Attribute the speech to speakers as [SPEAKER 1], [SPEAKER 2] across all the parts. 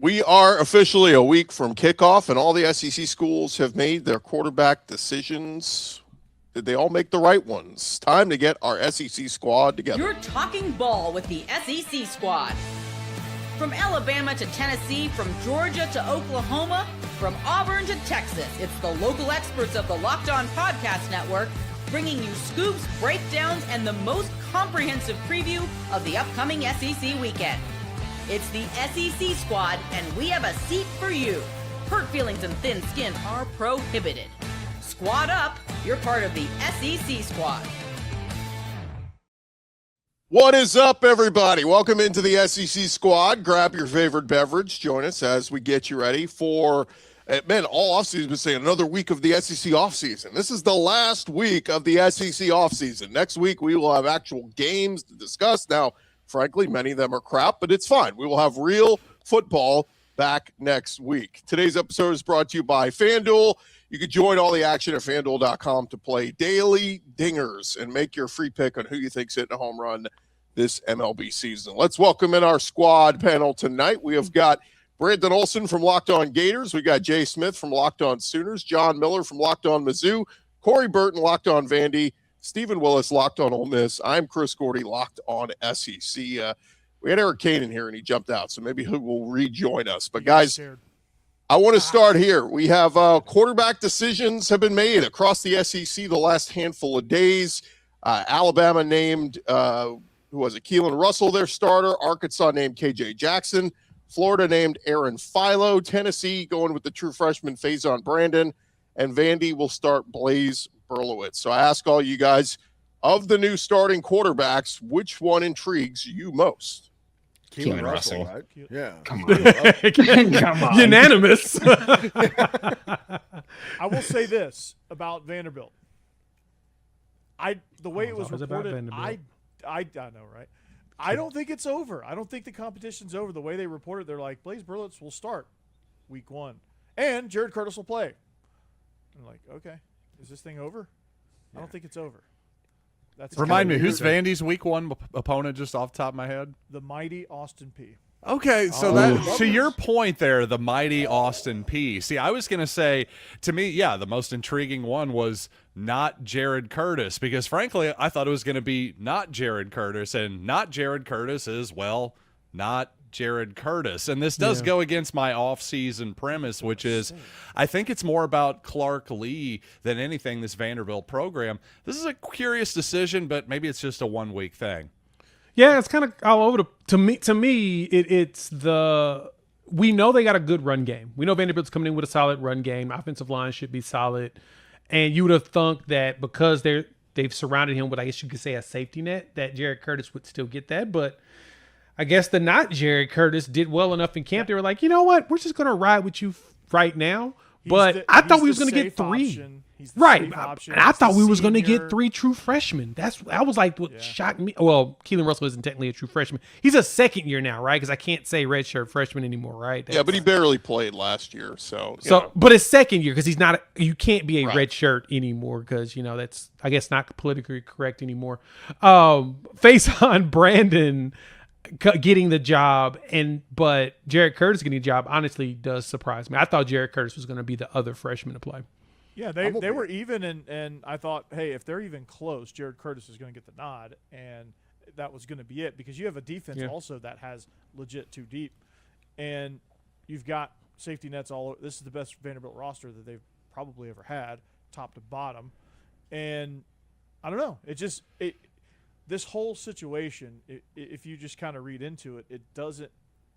[SPEAKER 1] We are officially a week from kickoff, and all the SEC schools have made their quarterback decisions. Did they all make the right ones? Time to get our SEC squad together.
[SPEAKER 2] You're talking ball with the SEC squad. From Alabama to Tennessee, from Georgia to Oklahoma, from Auburn to Texas, it's the local experts of the Locked On Podcast Network bringing you scoops, breakdowns, and the most comprehensive preview of the upcoming SEC weekend. It's the SEC squad, and we have a seat for you. Hurt feelings and thin skin are prohibited. Squad up, you're part of the SEC squad.
[SPEAKER 1] What is up, everybody? Welcome into the SEC squad. Grab your favorite beverage. Join us as we get you ready for, man, all offseason been saying another week of the SEC offseason. This is the last week of the SEC offseason. Next week, we will have actual games to discuss. Now, frankly, many of them are crap, but it's fine. We will have real football back next week. Today's episode is brought to you by FanDuel. You can join all the action at FanDuel.com to play daily dingers and make your free pick on who you think's hitting a home run this MLB season. Let's welcome in our squad panel tonight. We have got Brandon Olson from Locked On Gators. We got Jay Smith from Locked On Sooners, John Miller from Locked On Mizzou, Corey Burton, Locked On Vandy, Stephen Willis, Locked On Ole Miss. I'm Chris Gordy, Locked On SEC. We had Eric Kane in here, and he jumped out, so maybe he will rejoin us. But, guys, I want to start here. We have quarterback decisions have been made across the SEC the last handful of days. Alabama named, Keelon Russell their starter. Arkansas named KJ Jackson. Florida named Aaron Philo. Tennessee going with the true freshman Faizon Brandon. And Vandy will start Blaze Berlowitz. So I ask all you guys, of the new starting quarterbacks, which one intrigues you most?
[SPEAKER 3] Keelon Russell, right? Yeah.
[SPEAKER 4] Come on. Come on.
[SPEAKER 5] Unanimous.
[SPEAKER 4] I will say this about Vanderbilt. The way it was reported, I know, right? I don't think it's over. I don't think the competition's over. The way they reported, they're like, Blaze Berlowitz will start week 1. And Jared Curtis will play. I'm like, okay. Is this thing over? I don't think it's over.
[SPEAKER 3] Remind me, who's Vandy's week 1 opponent just off the top of my head?
[SPEAKER 4] The mighty Austin P.
[SPEAKER 3] Okay, so to your point there, the mighty Austin P. See, I was going to say, to me, yeah, the most intriguing one was not Jared Curtis, because frankly, I thought it was going to be not Jared Curtis, and not Jared Curtis is, well, not Jared Curtis. And this does go against my off-season premise, which is I think it's more about Clark Lee than anything, this Vanderbilt program. This is a curious decision, but maybe it's just a one-week thing.
[SPEAKER 5] Yeah, it's kind of all over. To me, it's we know they got a good run game. We know Vanderbilt's coming in with a solid run game. Offensive line should be solid. And you would have thunk that because they've surrounded him with, I guess you could say, a safety net, that Jared Curtis would still get that. But I guess the not Jared Curtis did well enough in camp. They were like, you know what? We're just going to ride with you right now. But I thought we was going to get 3. Right. And I thought we was going to get 3 true freshmen. That was like what shocked me. Well, Keelon Russell isn't technically a true freshman. He's a second year now, right? Because I can't say redshirt freshman anymore, right?
[SPEAKER 1] But he barely played last year. So
[SPEAKER 5] but his second year, because he's not, you can't be a redshirt anymore because, that's, I guess, not politically correct anymore. Faizon Brandon getting the job, but Jared Curtis getting the job honestly does surprise me. I thought Jared Curtis was going to be the other freshman to play.
[SPEAKER 4] Yeah, they were even, and I thought, hey, if they're even close, Jared Curtis is going to get the nod, and that was going to be it, because you have a defense also that has legit 2 deep, and you've got safety nets all over. This is the best Vanderbilt roster that they've probably ever had, top to bottom, and I don't know. This whole situation, if you just kind of read into it, it doesn't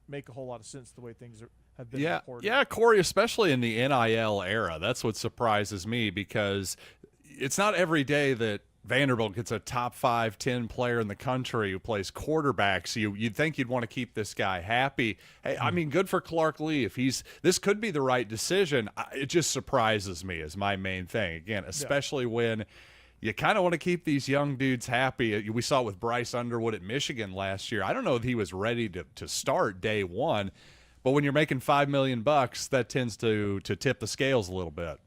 [SPEAKER 4] make a whole lot of sense the way things have been reported.
[SPEAKER 3] Yeah, Corey, especially in the NIL era. That's what surprises me, because it's not every day that Vanderbilt gets a top 5, 10 player in the country who plays quarterback. So you'd think you'd want to keep this guy happy. Hey, I mean, good for Clark Lee. This could be the right decision. It just surprises me is my main thing. Again, especially when you kind of want to keep these young dudes happy. We saw it with Bryce Underwood at Michigan last year. I don't know if he was ready to start day 1, but when you're making $5 million, that tends to tip the scales a little bit.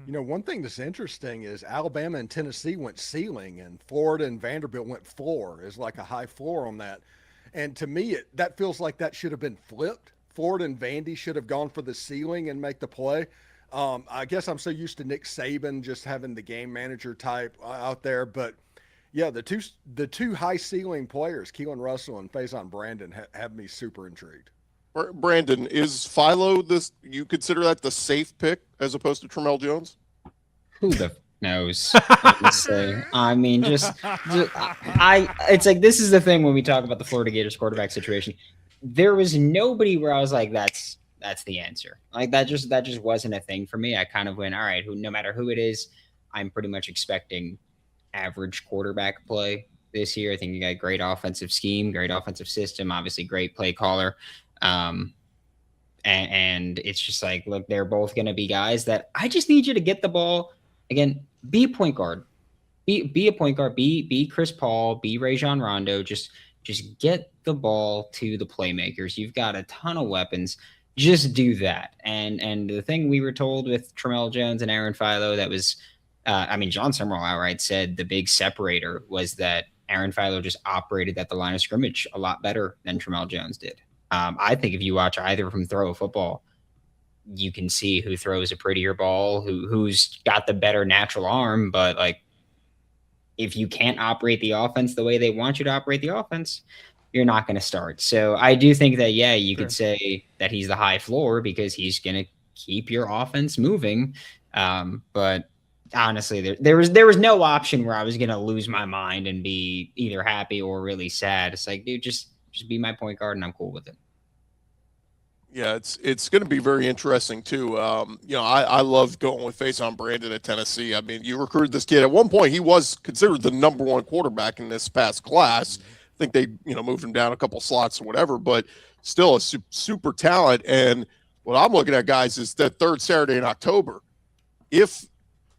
[SPEAKER 6] One thing that's interesting is Alabama and Tennessee went ceiling, and Florida and Vanderbilt went floor. Is like a high floor on that. And to me, that feels like that should have been flipped. Ford and Vandy should have gone for the ceiling and make the play. I guess I'm so used to Nick Saban just having the game manager type out there, but yeah, the two high ceiling players, Keelon Russell and Faizon Brandon, have me super intrigued.
[SPEAKER 1] Brandon, is Philo you consider that the safe pick as opposed to Tramel Jones?
[SPEAKER 7] Who the knows? Honestly. I mean, it's like, this is the thing when we talk about the Florida Gators quarterback situation. There was nobody where I was like, that's the answer. Like that just wasn't a thing for me. I kind of went, all right, no matter who it is, I'm pretty much expecting average quarterback play this year. I think you got great offensive scheme, great offensive system, obviously great play caller. And it's just like, look, they're both going to be guys that I just need you to get the ball. Again, be a point guard, be a point guard, be Chris Paul, be Rajon Rondo. Just get the ball to the playmakers. You've got a ton of weapons. Just do that. And the thing we were told with Tramel Jones and Aaron Philo, that was, John Summerall outright said the big separator was that Aaron Philo just operated at the line of scrimmage a lot better than Tramel Jones did. I think if you watch either of them throw a football, you can see who throws a prettier ball, who's got the better natural arm. But like, if you can't operate the offense the way they want you to operate the offense, you're not going to start. So I do think that, yeah, you could say that he's the high floor because he's going to keep your offense moving. But honestly, there was no option where I was going to lose my mind and be either happy or really sad. It's like, dude, just be my point guard and I'm cool with it.
[SPEAKER 1] Yeah, it's going to be very interesting too. I love going with Faizon Brandon at Tennessee. I mean, you recruited this kid. At one point, he was considered the number one quarterback in this past class. I think they, moved him down a couple slots or whatever, but still a super talent. And what I'm looking at, guys, is that third Saturday in October. If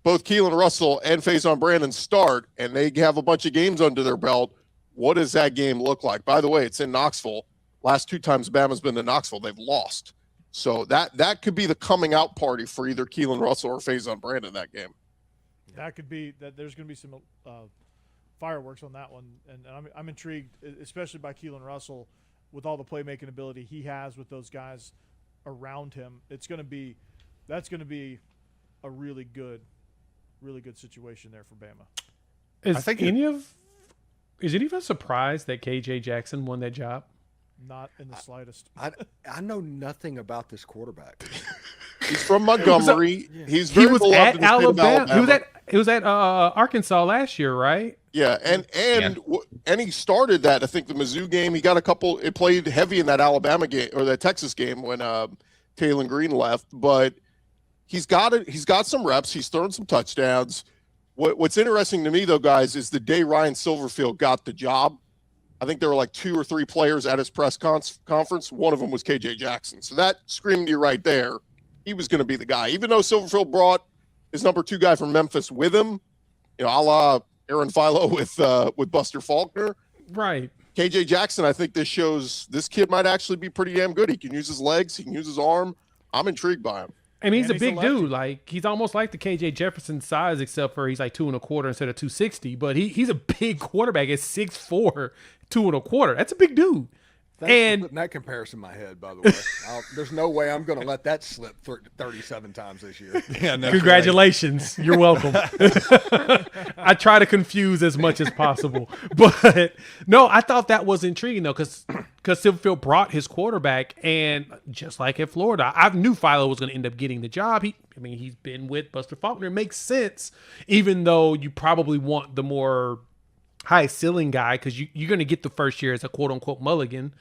[SPEAKER 1] both Keelon Russell and Faizon Brandon start and they have a bunch of games under their belt, what does that game look like? By the way, it's in Knoxville. Last two times Bama's been to Knoxville, they've lost. So that could be the coming out party for either Keelon Russell or Faizon Brandon that game.
[SPEAKER 4] That could be that. There's going to be some fireworks on that one, and I'm intrigued, especially by Keelon Russell with all the playmaking ability he has with those guys around him. That's going to be a really good situation there for Bama.
[SPEAKER 5] Is any of us surprised that KJ Jackson won that job?
[SPEAKER 4] Not in the slightest.
[SPEAKER 6] I know nothing about this quarterback.
[SPEAKER 1] He's from Montgomery.
[SPEAKER 5] He was at Alabama. He was at Arkansas last year, right?
[SPEAKER 1] Yeah, and he started that. I think the Mizzou game. He got a couple. It played heavy in that Alabama game or that Texas game when Taylor Green left. But he's got it. He's got some reps. He's thrown some touchdowns. What's interesting to me though, guys, is the day Ryan Silverfield got the job. I think there were like 2 or 3 players at his press conference. One of them was KJ Jackson. So that screamed to you right there. He was going to be the guy. Even though Silverfield brought his number 2 guy from Memphis with him, a la Aaron Philo with Buster Faulkner.
[SPEAKER 5] Right.
[SPEAKER 1] KJ Jackson, I think this shows this kid might actually be pretty damn good. He can use his legs. He can use his arm. I'm intrigued by him.
[SPEAKER 5] And he's a big dude. Like, he's almost like the KJ Jefferson size, except for he's like 2 1/4 instead of 260. But he's a big quarterback. It's 6'4", 2 1/4. That's a big dude.
[SPEAKER 6] Thanks for putting that comparison in my head, by the way. There's no way I'm going to let that slip 37 times this year.
[SPEAKER 5] Yeah, no, congratulations. You're welcome. I try to confuse as much as possible. But, no, I thought that was intriguing, though, because Silverfield brought his quarterback, and just like at Florida, I knew Philo was going to end up getting the job. He's been with Buster Faulkner. It makes sense, even though you probably want the more high ceiling guy because you're going to get the first year as a quote unquote mulligan.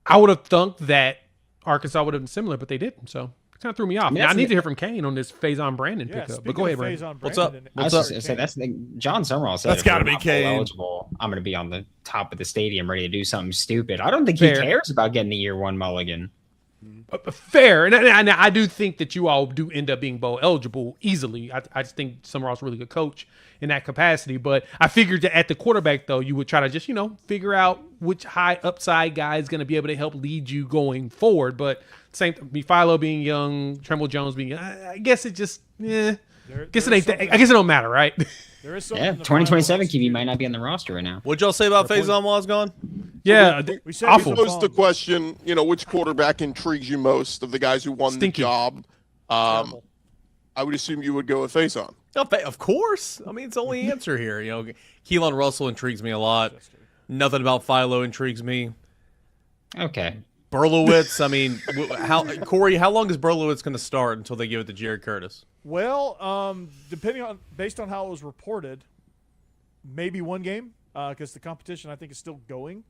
[SPEAKER 5] I would have thunk that Arkansas would have been similar, but they didn't. So it kind of threw me off. I need to hear from Kane on this Faizon Brandon pickup. But go ahead, Brandon.
[SPEAKER 3] What's up?
[SPEAKER 7] That's the John Summerall said
[SPEAKER 3] that's got to be Kane.
[SPEAKER 7] Eligible, I'm going to be on the top of the stadium ready to do something stupid. I don't think he cares about getting the year 1 mulligan.
[SPEAKER 5] Fair, and I do think that you all do end up being bowl eligible easily. I just think Summerall's a really good coach in that capacity. But I figured that at the quarterback, though, you would try to just figure out which high upside guy is going to be able to help lead you going forward. But same, Philo being young, Tramel Jones being young, I guess it just, I guess it don't matter, right?
[SPEAKER 4] There is something.
[SPEAKER 7] Yeah,
[SPEAKER 4] in the
[SPEAKER 7] 2027
[SPEAKER 4] finals.
[SPEAKER 7] QB might not be on the roster right now.
[SPEAKER 8] What'd y'all say about Faizon while I was gone?
[SPEAKER 5] Yeah,
[SPEAKER 4] We said
[SPEAKER 5] awful.
[SPEAKER 4] he was
[SPEAKER 1] Posed the question, which quarterback intrigues you most of the guys who won
[SPEAKER 5] Stinky.
[SPEAKER 1] the job?
[SPEAKER 4] Terrible.
[SPEAKER 1] I would assume you would go with Faizon.
[SPEAKER 8] Of course. I mean, it's the only answer here. Keelon Russell intrigues me a lot. Nothing about Philo intrigues me.
[SPEAKER 7] Okay.
[SPEAKER 8] Berlowitz, I mean, Corey, how long is Berlowitz going to start until they give it to Jared Curtis?
[SPEAKER 4] Well, based on how it was reported, maybe one game because the competition I think is still going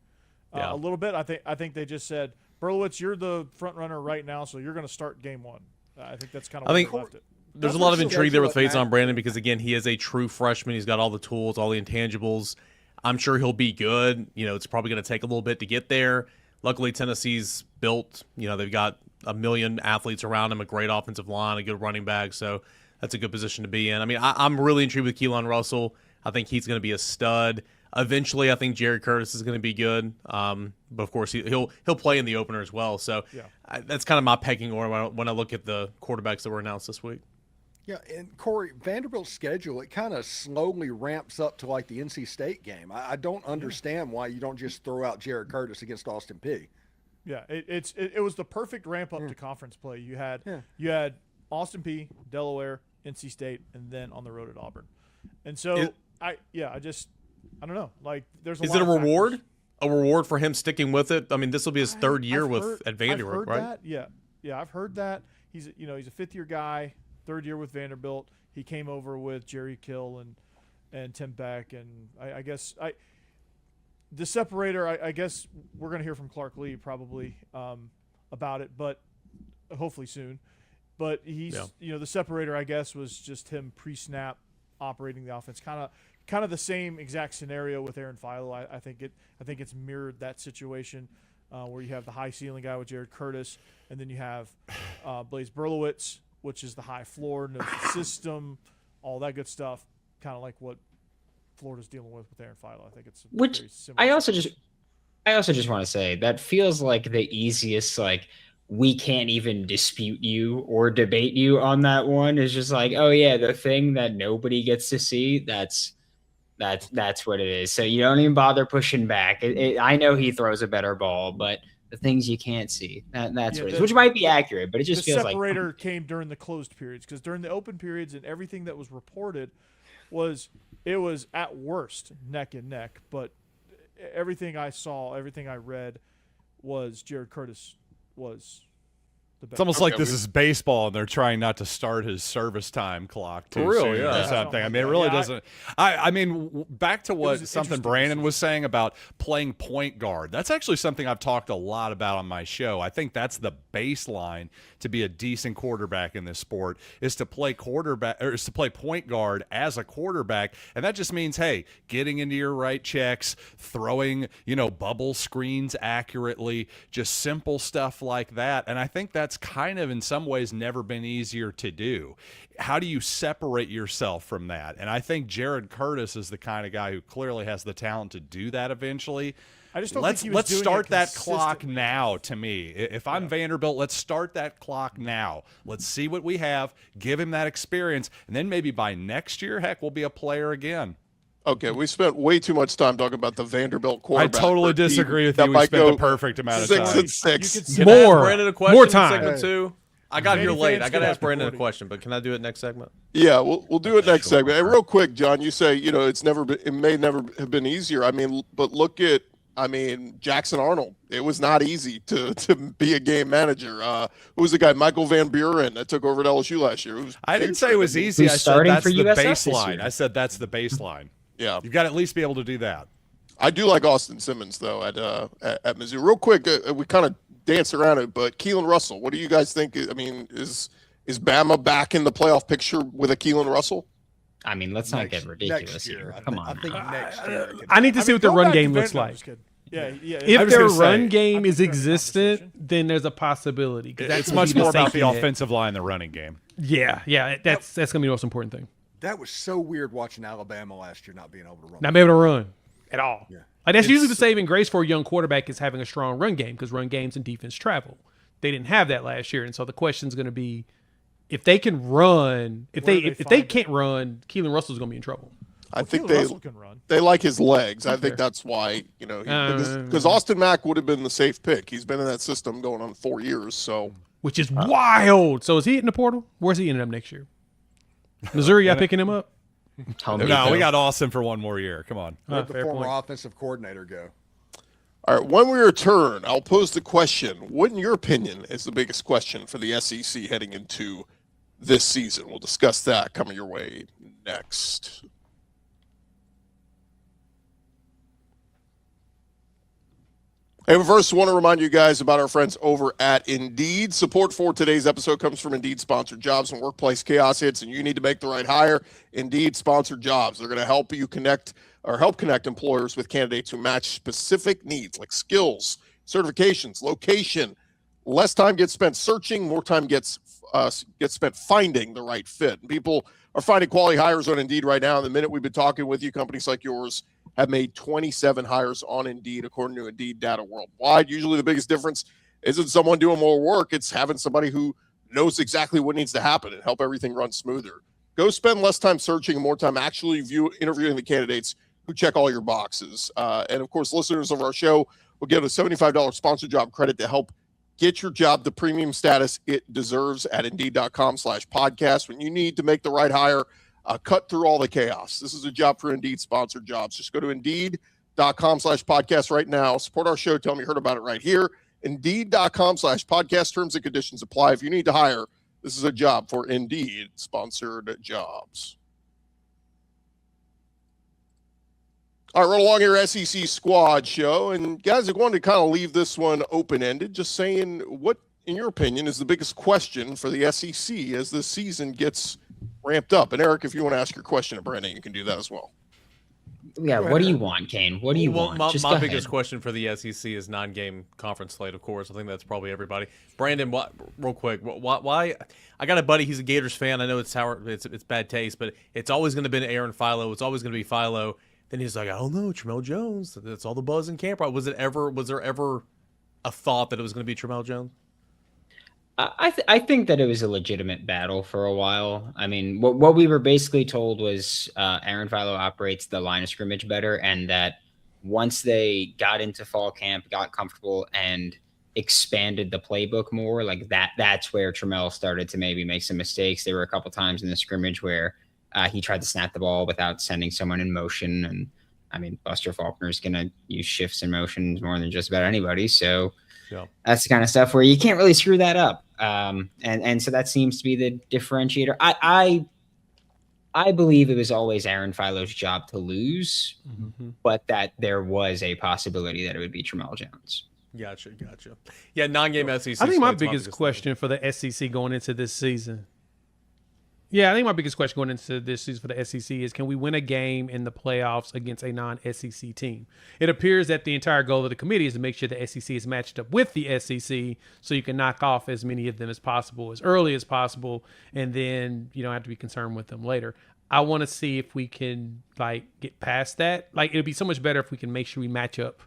[SPEAKER 8] Yeah.
[SPEAKER 4] a little bit. I think they just said Berlowitz, you're the front runner right now, so you're going to start game one. I think that's kind of where they left it.
[SPEAKER 8] There's a
[SPEAKER 6] That's
[SPEAKER 8] lot of
[SPEAKER 6] what
[SPEAKER 8] intrigue there with
[SPEAKER 6] schedule it,
[SPEAKER 8] Faizon Brandon because, again, he is a true freshman. He's got all the tools, all the intangibles. I'm sure he'll be good. It's probably going to take a little bit to get there. Luckily, Tennessee's built. They've got a million athletes around him, a great offensive line, a good running back. So that's a good position to be in. I mean, I'm really intrigued with Keelon Russell. I think he's going to be a stud. Eventually, I think Jared Curtis is going to be good. But of course, he'll play in the opener as well. So that's kind of my pecking order when I look at the quarterbacks that were announced this week.
[SPEAKER 6] Yeah, and Corey, Vanderbilt's schedule, it kind of slowly ramps up to like the NC State game. I don't understand why you don't just throw out Jared Curtis against Austin Peay.
[SPEAKER 4] Yeah, it was the perfect ramp up to conference play. You had Austin Peay, Delaware, NC State, and then on the road at Auburn. And so I don't know. Like, there's
[SPEAKER 8] Is it a reward? A reward for him sticking with it? I mean, this will be his third year at Vanderbilt, right?
[SPEAKER 4] That. Yeah, I've heard that. He's a fifth-year guy, third year with Vanderbilt. He came over with Jerry Kill and Tim Beck, and I guess the separator. I guess we're going to hear from Clark Lee probably about it, but hopefully soon. But he's the separator. I guess was just him pre-snap operating the offense, kind of the same exact scenario with Aaron Philo. I think it's mirrored that situation where you have the high ceiling guy with Jared Curtis, and then you have Blaze Berlowitz, which is the high floor, knows the system, all that good stuff, kind of like what Florida's dealing with Aaron Philo. I think it's
[SPEAKER 7] Which
[SPEAKER 4] very similar.
[SPEAKER 7] I also just want to say that feels like the easiest, like, we can't even dispute you or debate you on that one. Is just like, oh yeah, the thing that nobody gets to see, that's what it is. So you don't even bother pushing back. I know he throws a better ball, but the things you can't see, that's what it is, which might be accurate, but it just
[SPEAKER 4] the
[SPEAKER 7] feels like
[SPEAKER 4] separator came during the closed periods, because during the open periods and everything that was reported was at worst neck and neck. But everything I saw, everything I read was Jared Curtis was the best.
[SPEAKER 3] It's almost like this is baseball, and they're trying not to start his service time clock too
[SPEAKER 8] For real,
[SPEAKER 3] soon
[SPEAKER 8] yeah.
[SPEAKER 3] or something. I mean, it really doesn't. I mean, back to what
[SPEAKER 4] an
[SPEAKER 3] something
[SPEAKER 4] interesting
[SPEAKER 3] Brandon was saying about playing point guard. That's actually something I've talked a lot about on my show. I think that's the baseline to be a decent quarterback in this sport, is to play point guard as a quarterback, and that just means, hey, getting into your right checks, throwing, bubble screens accurately, just simple stuff like that. And I think that's kind of in some ways never been easier to do. How do you separate yourself from that? And I think Jared Curtis is the kind of guy who clearly has the talent to do that eventually.
[SPEAKER 4] I just don't
[SPEAKER 3] let's
[SPEAKER 4] think he was doing
[SPEAKER 3] start
[SPEAKER 4] it
[SPEAKER 3] that clock
[SPEAKER 4] consistently.
[SPEAKER 3] now. To me, if I'm Vanderbilt, let's start that clock now. Let's see what we have, give him that experience, and then maybe by next year, heck, we'll be a player again.
[SPEAKER 1] Okay, we spent way too much time talking about the Vanderbilt
[SPEAKER 3] I
[SPEAKER 1] quarterback.
[SPEAKER 3] totally didisagree with you. We spent the perfect amount of
[SPEAKER 1] 6
[SPEAKER 3] time.
[SPEAKER 1] and 6.
[SPEAKER 4] You could
[SPEAKER 8] Can I ask
[SPEAKER 5] More.
[SPEAKER 8] Brandon a question
[SPEAKER 5] More
[SPEAKER 8] in
[SPEAKER 5] time.
[SPEAKER 8] segment 2? I got here
[SPEAKER 4] Vandy
[SPEAKER 8] late.
[SPEAKER 4] fans
[SPEAKER 8] I got to
[SPEAKER 4] get
[SPEAKER 8] ask Brandon a
[SPEAKER 4] after 40.
[SPEAKER 8] question, but can I do it next segment?
[SPEAKER 1] Yeah, we'll do it next segment. And real quick, John, you say it may never have been easier. I mean, but look at Jackson Arnold. It was not easy to be a game manager. Who was the guy? Michael Van Buren that took over at LSU last year.
[SPEAKER 3] I didn't say it was easy.
[SPEAKER 7] Who's
[SPEAKER 3] I said
[SPEAKER 7] starting
[SPEAKER 3] that's
[SPEAKER 7] for
[SPEAKER 3] the
[SPEAKER 7] USF this
[SPEAKER 3] baseline.
[SPEAKER 7] year.
[SPEAKER 3] I said that's the baseline.
[SPEAKER 1] Yeah,
[SPEAKER 3] You've got to at least be able to do that.
[SPEAKER 1] I do like Austin Simmons though at Mizzou. Real quick, we kind of dance around it, but Keelon Russell. What do you guys think? I mean, is Bama back in the playoff picture with a Keelon Russell?
[SPEAKER 7] I mean, let's not get
[SPEAKER 6] Next
[SPEAKER 7] ridiculous
[SPEAKER 6] year,
[SPEAKER 7] here. Come on.
[SPEAKER 6] I think next year.
[SPEAKER 5] I need to see what the
[SPEAKER 4] go
[SPEAKER 5] run
[SPEAKER 4] back to
[SPEAKER 5] game looks
[SPEAKER 4] Vanderbilt.
[SPEAKER 5] like.
[SPEAKER 4] Just kidding. Yeah.
[SPEAKER 5] If
[SPEAKER 3] was
[SPEAKER 5] their
[SPEAKER 3] gonna
[SPEAKER 5] run
[SPEAKER 3] say,
[SPEAKER 5] game
[SPEAKER 4] I
[SPEAKER 5] is
[SPEAKER 4] think they're in
[SPEAKER 5] existent,
[SPEAKER 4] conversation.
[SPEAKER 5] then there's a possibility. 'cause that's
[SPEAKER 3] It's
[SPEAKER 5] gonna
[SPEAKER 3] much
[SPEAKER 5] be
[SPEAKER 3] more about
[SPEAKER 5] safety
[SPEAKER 3] the
[SPEAKER 5] net.
[SPEAKER 3] offensive line, the running game.
[SPEAKER 5] Yeah, that's gonna be the most important thing.
[SPEAKER 6] That was so weird watching Alabama last year not being able to run.
[SPEAKER 5] Not be able to run at all.
[SPEAKER 6] Yeah.
[SPEAKER 5] Like, that's usually the saving grace for a young quarterback, is having a strong run game, because run games and defense travel. They didn't have that last year, and so the question's going to be, if they can run, if
[SPEAKER 4] Where
[SPEAKER 5] they
[SPEAKER 4] do they
[SPEAKER 5] if they
[SPEAKER 4] find
[SPEAKER 5] can't run, Keelon Russell's going to be in trouble.
[SPEAKER 1] I think
[SPEAKER 4] Keelon Russell can run.
[SPEAKER 1] they like his legs. I
[SPEAKER 5] Fair.
[SPEAKER 1] think that's why, because Austin Mack would have been the safe pick. He's been in that system going on 4 years. So,
[SPEAKER 5] which is wild. So is he hitting the portal? Where's he ending up next year? Missouri, y'all picking him up?
[SPEAKER 3] No, we got Austin for one more year. Come on.
[SPEAKER 6] Let the
[SPEAKER 5] fair
[SPEAKER 6] former
[SPEAKER 5] point.
[SPEAKER 6] offensive coordinator go.
[SPEAKER 1] all right, when we return, I'll pose the question: what, in your opinion, is the biggest question for the SEC heading into this season? We'll discuss that coming your way next. Hey, but first, I want to remind you guys about our friends over at Indeed. Support for today's episode comes from Indeed sponsored jobs. When workplace chaos hits and you need to make the right hire, Indeed sponsored jobs. They're going to help you connect employers with candidates who match specific needs like skills, certifications, location. Less time gets spent searching, more time gets spent finding the right fit. And people are finding quality hires on Indeed right now. The minute we've been talking with you, companies like yours have made 27 hires on Indeed, according to Indeed data worldwide. Usually the biggest difference isn't someone doing more work. It's having somebody who knows exactly what needs to happen and help everything run smoother. Go spend less time searching and more time actually interviewing the candidates who check all your boxes. And, of course, listeners of our show will get a $75 sponsored job credit to help get your job the premium status it deserves at Indeed.com/podcast. When you need to make the right hire, cut through all the chaos. This is a job for Indeed sponsored jobs. Just go to Indeed.com/podcast right now. Support our show. Tell them you heard about it right here. Indeed.com/podcast. Terms and conditions apply. If you need to hire, this is a job for Indeed sponsored jobs. All right, roll along your SEC squad show. And guys, I wanted to kind of leave this one open-ended, just saying what, in your opinion, is the biggest question for the SEC as this season gets ramped up. And Eric, if you want to ask your question to Brandon, you can do that as well.
[SPEAKER 7] Yeah, what do you want, Kane? What do you want?
[SPEAKER 8] My biggest question for the SEC is non-game conference slate, of course. I think that's probably everybody. Brandon, real quick, why? I got a buddy. He's a Gators fan. I know it's bad taste, but it's always going to be Aaron Philo. It's always going to be Philo. Then he's like, I don't know, Tramel Jones. That's all the buzz in camp. Was there ever a thought that it was going to be Tramel Jones?
[SPEAKER 7] I think that it was a legitimate battle for a while. I mean, what we were basically told was Aaron Philo operates the line of scrimmage better, and that once they got into fall camp, got comfortable, and expanded the playbook more, like that's where Tramel started to maybe make some mistakes. There were a couple times in the scrimmage where he tried to snap the ball without sending someone in motion. And I mean, Buster Faulkner's going to use shifts and motions more than just about anybody. So that's the kind of stuff where you can't really screw that up. And so that seems to be the differentiator. I believe it was always Aaron Philo's job to lose, but that there was a possibility that it would be Tramel Jones.
[SPEAKER 8] Gotcha. Yeah, non-game SEC.
[SPEAKER 5] I think my biggest question for the SEC going into this season. Yeah, I think my biggest question going into this season for the SEC is, can we win a game in the playoffs against a non-SEC team? It appears that the entire goal of the committee is to make sure the SEC is matched up with the SEC so you can knock off as many of them as possible, as early as possible, and then you don't have to be concerned with them later. I want to see if we can get past that. It would be so much better if we can make sure we match up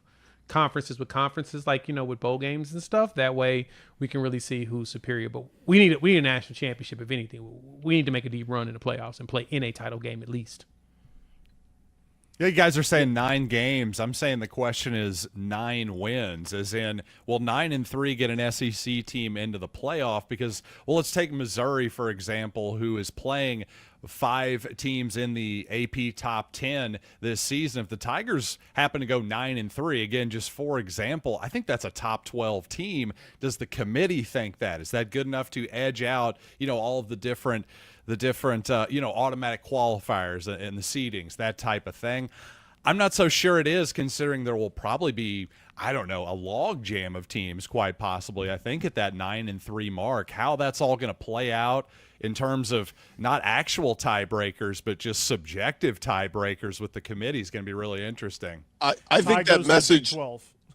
[SPEAKER 5] conferences with conferences, with bowl games and stuff. That way we can really see who's superior. But we need a national championship. If anything, we need to make a deep run in the playoffs and play in a title game at least.
[SPEAKER 3] Yeah, you guys are saying 9 games. I'm saying the question is 9 wins, as in, will 9-3 get an SEC team into the playoff? Because, let's take Missouri, for example, who is playing 5 teams in the AP top 10 this season. If the Tigers happen to go 9-3, again, just for example, I think that's a top 12 team. Does the committee think that? Is that good enough to edge out, all of the different automatic qualifiers and the seedings, that type of thing? I'm not so sure it is, considering there will probably be, a log jam of teams, quite possibly, I think, at that 9-3 mark. How that's all going to play out in terms of not actual tiebreakers, but just subjective tiebreakers with the committee is going to be really interesting.
[SPEAKER 1] I think that message.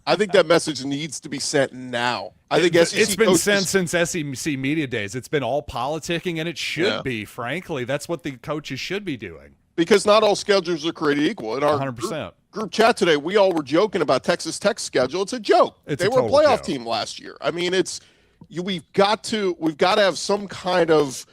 [SPEAKER 1] I think that message needs to be sent now. I think SEC
[SPEAKER 3] it's been sent since SEC media days. It's been all politicking, and it should be. Frankly, that's what the coaches should be doing. Because not all schedules are created equal. In our 100%. Group chat today, we all were joking about Texas Tech's schedule. It's a joke. They were a playoff team last year. I mean, we've got to have some kind of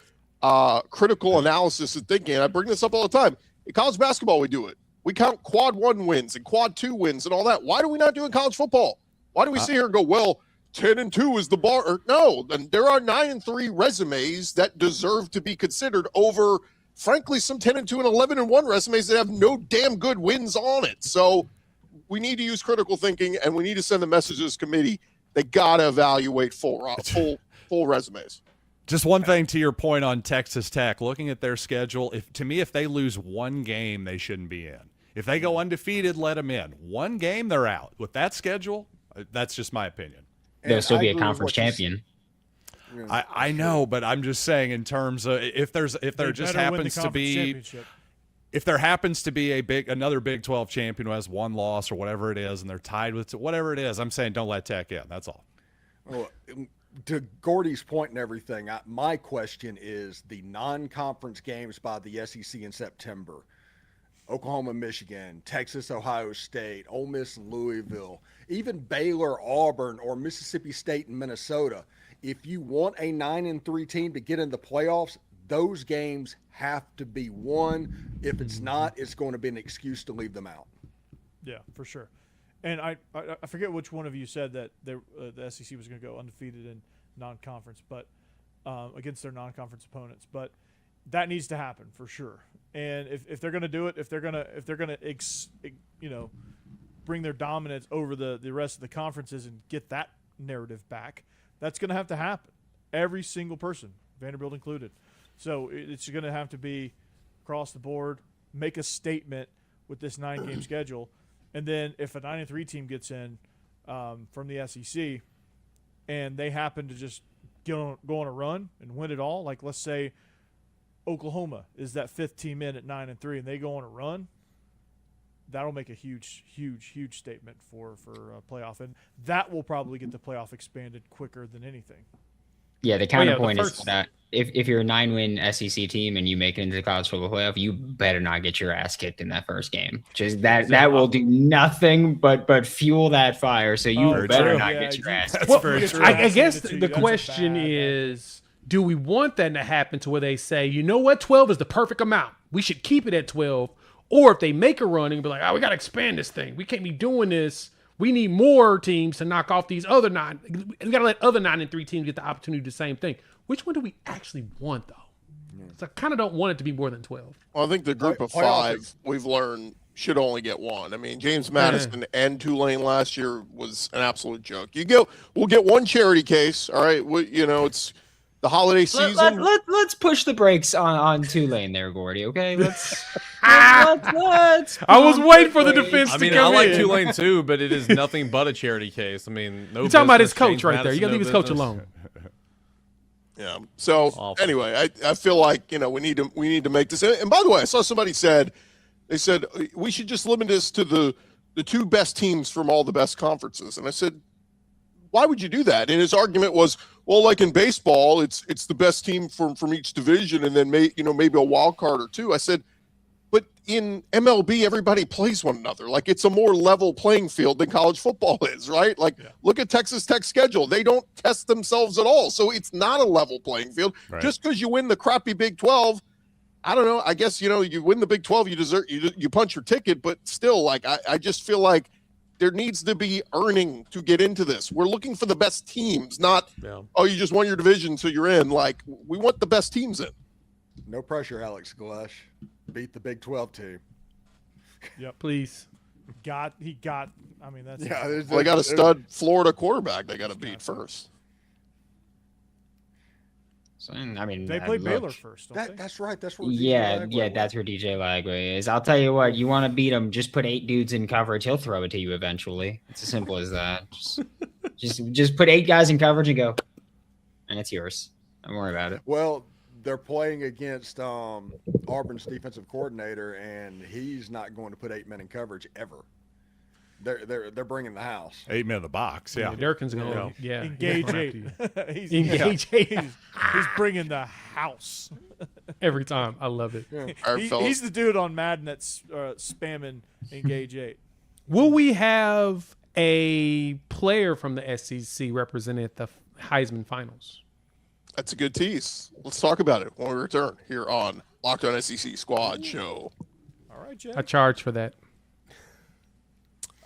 [SPEAKER 3] critical analysis and thinking. And I bring this up all the time.
[SPEAKER 1] In college basketball, we do it. We count quad 1 wins and quad 2 wins and all that. Why do we not do it in college football? Why do we sit here and go, well, 10-2 is the bar? No, and there are 9-3 resumes that deserve to be considered over, frankly, some 10-2 and 11-1 resumes that have no damn good wins on it. So we need to use critical thinking, and we need to send the message to this committee. They got to evaluate full resumes.
[SPEAKER 3] Just one thing to your point on Texas Tech, looking at their schedule, if they lose one game, they shouldn't be in. If they go undefeated, let them in. One game, they're out. With that schedule, that's just my opinion.
[SPEAKER 7] They'll still be a conference champion.
[SPEAKER 3] I know, but I'm just saying in terms of if there happens to be another Big 12 champion who has one loss or whatever it is, and they're tied with whatever it is, I'm saying don't let Tech in. That's all.
[SPEAKER 6] Well, to Gordy's point and everything, my question is the non-conference games by the SEC in September. Oklahoma, Michigan, Texas, Ohio State, Ole Miss, Louisville, even Baylor, Auburn, or Mississippi State and Minnesota. If you want a 9-3 team to get in the playoffs, those games have to be won. If it's not, it's going to be an excuse to leave them out.
[SPEAKER 4] Yeah, for sure. And I forget which one of you said that the SEC was going to go undefeated in non-conference, but against their non-conference opponents. But that needs to happen for sure. And if they're going to do it, if they're going to bring their dominance over the rest of the conferences and get that narrative back, that's going to have to happen. Every single person, Vanderbilt included. So it's going to have to be across the board, make a statement with this 9-game schedule. And then if a 9-3 team gets in from the SEC and they happen to just go on a run and win it all, like let's say Oklahoma is that 5th team in at 9-3 and they go on a run, that'll make a huge statement for playoff. And that will probably get the playoff expanded quicker than anything.
[SPEAKER 7] Yeah, the counterpoint is that if you're a 9-win SEC team and you make it into the college football playoff, you better not get your ass kicked in that first game. Just that will do nothing but fuel that fire. So you better not get your ass kicked.
[SPEAKER 5] Well, I guess the question is, do we want that to happen to where they say, you know what, 12 is the perfect amount. We should keep it at 12. Or if they make a run and be like, oh, we got to expand this thing. We can't be doing this. We need more teams to knock off these other 9. We got to let other 9-3 teams get the opportunity to do the same thing. Which one do we actually want, though? So I kind of don't want it to be more than 12.
[SPEAKER 1] Well, I think the group of 5 we've learned should only get one. I mean, James Madison and Tulane last year was an absolute joke. We'll get one charity case. All right. It's the holiday season.
[SPEAKER 7] Let's push the brakes on Tulane there, Gordy. Okay, let's.
[SPEAKER 5] I was waiting for the defense to come in.
[SPEAKER 8] I like Tulane too, but it is nothing but a charity case. I mean, no.
[SPEAKER 5] You're talking about his coach right there. You got to leave his coach alone.
[SPEAKER 1] Yeah. So anyway, I feel like we need to make this. And by the way, I saw somebody said we should just limit this to the 2 best teams from all the best conferences. And I said, why would you do that? And his argument was, well, like in baseball, it's the best team from each division, and then maybe a wild card or 2. I said, but in MLB, everybody plays one another. Like, it's a more level playing field than college football is, right? Like, Look at Texas Tech's schedule. They don't test themselves at all. So it's not a level playing field. Right. Just because you win the crappy Big 12, I don't know. I guess, you win the Big 12, you punch your ticket. But still, like, I just feel like there needs to be earning to get into this. We're looking for the best teams, not, you just won your division, so you're in. Like, we want the best teams in.
[SPEAKER 6] No pressure, Alex Glesh. Beat the Big 12 team.
[SPEAKER 4] Yep.
[SPEAKER 5] Please.
[SPEAKER 4] I mean, that's.
[SPEAKER 6] Yeah.
[SPEAKER 1] They got a stud Florida quarterback they got to beat first.
[SPEAKER 7] So, I mean,
[SPEAKER 4] they play Baylor first.
[SPEAKER 6] That's right. That's where.
[SPEAKER 7] That's where DJ Lagway is. I'll tell you what. You want to beat him? Just put 8 dudes in coverage. He'll throw it to you eventually. It's as simple as that. Just put 8 guys in coverage and go, and it's yours. Don't worry about it.
[SPEAKER 6] Well, they're playing against Auburn's defensive coordinator, and he's not going to put 8 men in coverage ever. They're bringing the house.
[SPEAKER 3] 8 men in the box. Yeah,
[SPEAKER 5] Durkin's going to
[SPEAKER 4] engage 8.
[SPEAKER 5] Engage 8.
[SPEAKER 4] He's bringing the house
[SPEAKER 5] every time. I love it.
[SPEAKER 1] Yeah.
[SPEAKER 4] He's the dude on Madden that's spamming engage 8.
[SPEAKER 5] Will we have a player from the SEC represented at the Heisman Finals?
[SPEAKER 1] That's a good tease. Let's talk about it when we return here on Locked On SEC Squad Show.
[SPEAKER 4] All right, Jay.
[SPEAKER 5] I charge for that.